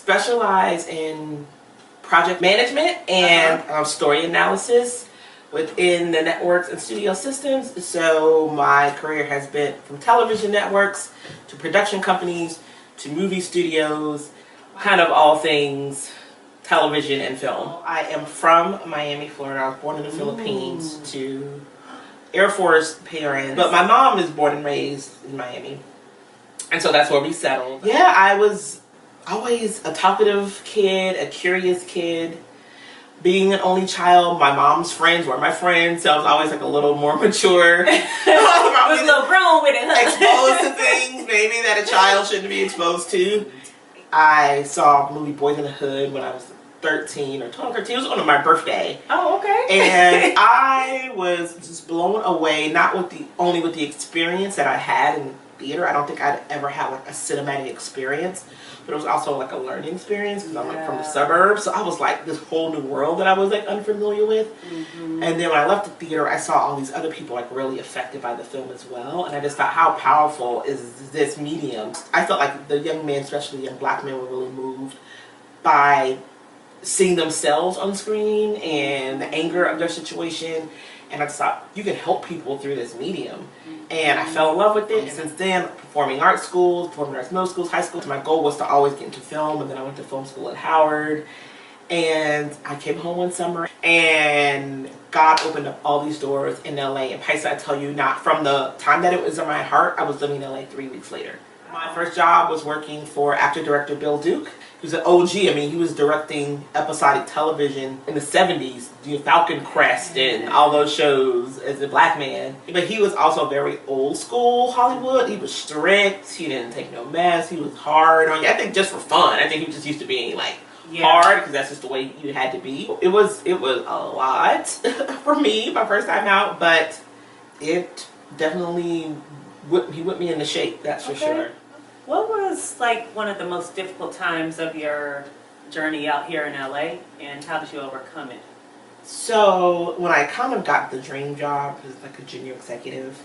specialize in project management and story analysis within the networks and studio systems. So my career has been from television networks to production companies to movie studios, kind of all things television and film. I am from Miami, Florida. I was born in the Philippines to Air Force parents, but my mom is born and raised in Miami, and so that's where we settled. Yeah, I was always a talkative kid, a curious kid. Being an only child, my mom's friends were my friends, so I was always like a little more mature. I was a little grown with it, huh? Exposed to things maybe that a child shouldn't be exposed to. I saw the movie Boys in the Hood when I was 13 or 12, 13. It was on my birthday. Oh, okay. And I was just blown away, not only with the experience that I had in theater. I don't think I'd ever had like a cinematic experience, but it was also like a learning experience because I'm like from the suburbs. So I was like this whole new world that I was like unfamiliar with. And then when I left the theater, I saw all these other people like really affected by the film as well. And I just thought, how powerful is this medium? I felt like the young men, especially young black men, were really moved by seeing themselves on screen and the anger of their situation. And I just thought, you can help people through this medium. And I fell in love with it. And since then, performing arts schools, performing arts middle schools, high schools. My goal was to always get into film, and then I went to film school at Howard. And I came home one summer, and God opened up all these doors in LA. And Pysa, I tell you, not from the time that it was in my heart, I was living in LA 3 weeks later. My first job was working for actor-director Bill Duke. He was an OG. I mean, he was directing episodic television in the 70s, Falcon Crest and all those shows as a black man. But he was also very old school Hollywood. He was strict. He didn't take no mess. He was hard on you. I think just for fun. I think he was just used to being like hard because that's just the way you had to be. It was a lot for me my first time out, but it definitely he whipped me into shape. That's for sure. What was like one of the most difficult times of your journey out here in LA, and how did you overcome it? So when I kind of got the dream job as like a junior executive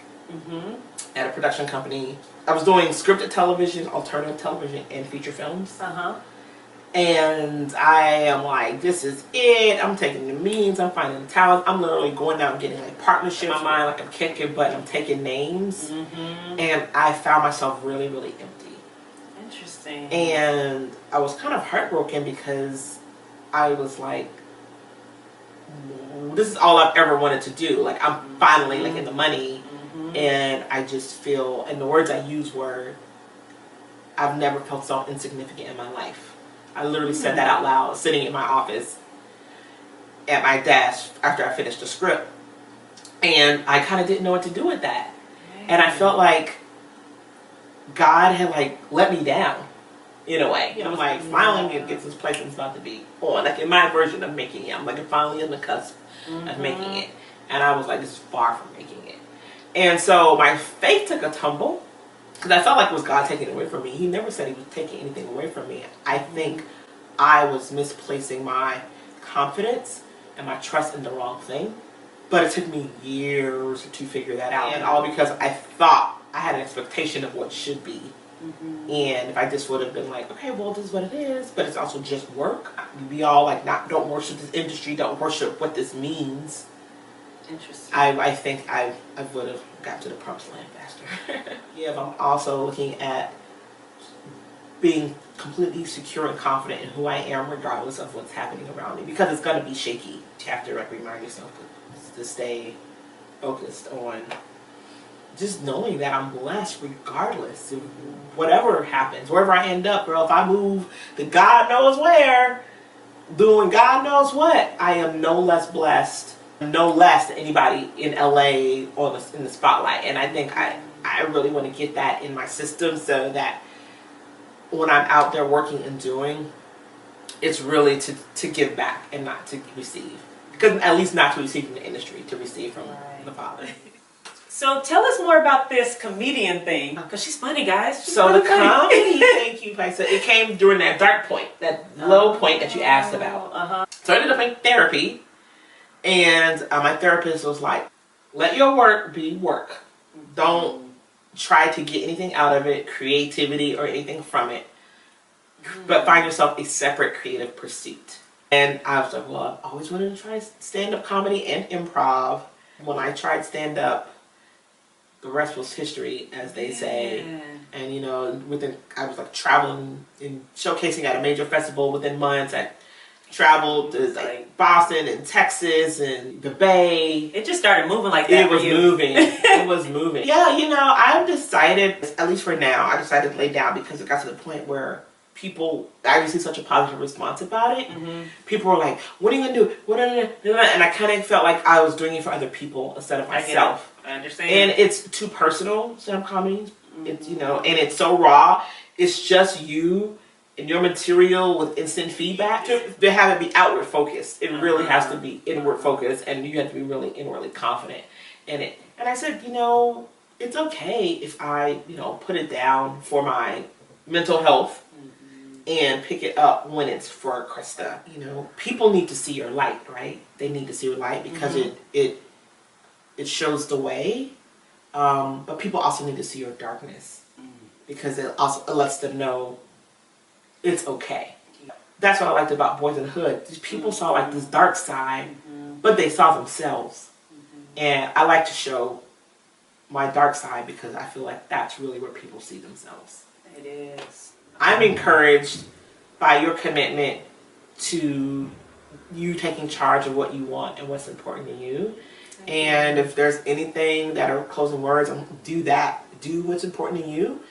at a production company, I was doing scripted television, alternative television, and feature films. And I am like, this is it. I'm taking the means. I'm finding the talent. I'm literally going out and getting like partnerships. In my mind, like I'm kicking butt. I'm taking names, and I found myself really, really empty. Interesting. And I was kind of heartbroken because I was like, this is all I've ever wanted to do. Like I'm finally like in the money, and I just feel, and the words I used were, I've never felt so insignificant in my life. I literally said that out loud, sitting in my office at my desk after I finished the script. And I kind of didn't know what to do with that. And I felt like God had like let me down in a way. You know, like finally I'm gonna get to this place it's about to be on. Like in my version of making it, I'm like finally on the cusp of making it. And I was like, this is far from making it. And so my faith took a tumble. Because I felt like it was God taking it away from me. He never said he was taking anything away from me. I think I was misplacing my confidence and my trust in the wrong thing. But it took me years to figure that out. And all because I thought I had an expectation of what should be. And if I just would have been like, okay, well, this is what it is. But it's also just work. We all like, don't worship this industry. Don't worship what this means. Interesting. I think I would have got to the promised land faster. Yeah, but I'm also looking at being completely secure and confident in who I am regardless of what's happening around me, because it's going to be shaky. You have to like remind yourself to stay focused on just knowing that I'm blessed regardless of whatever happens, wherever I end up. Girl, if I move to God knows where, doing God knows what, I am no less blessed, no less than anybody in LA or in the spotlight. And I think I really want to get that in my system so that when I'm out there working and doing, it's really to give back and not to receive. Because at least not to receive from the industry, to receive from the Father. So tell us more about this comedian thing, because she's funny, guys. She's so really the comedy, thank you, Pysa. It came during that dark point, that low point that you asked about. So I ended up in therapy. And my therapist was like, let your work be work. Don't try to get anything out of it, creativity or anything from it. but find yourself a separate creative pursuit. And I was like, well, I've always wanted to try stand-up comedy and improv. When I tried stand-up, the rest was history, as they say. And, you know, I was like traveling and showcasing at a major festival within months. I traveled to like Boston and Texas and the Bay. It just started moving like that. It was moving. It was moving. Yeah, you know, I've decided, at least for now, I decided to lay down because it got to the point where I received such a positive response about it. People were like, what are you going to do? What are you going to do? And I kind of felt like I was doing it for other people instead of myself. I understand. And it's too personal, stand-up comedy. It's, you know, and it's so raw. It's just you and your material with instant feedback. To have it be outward focused. It really has to be inward focused, and you have to be really inwardly confident in it. And I said, you know, it's okay if I, you know, put it down for my mental health and pick it up when it's for Crista. You know, people need to see your light, right? They need to see your light because it shows the way. But people also need to see your darkness because it lets them know it's okay. That's what I liked about Boys in the Hood. People saw like this dark side, but they saw themselves. And I like to show my dark side because I feel like that's really where people see themselves. It is. I'm encouraged by your commitment to you taking charge of what you want and what's important to you. And if there's anything that are closing words, do that. Do what's important to you.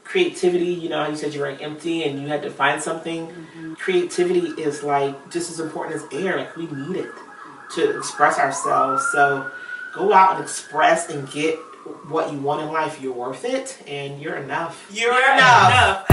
Creativity, you know, you said you were empty and you had to find something. Creativity is like just as important as air. Like we need it to express ourselves. So go out and express and get what you want in life. You're worth it and you're enough. You're enough.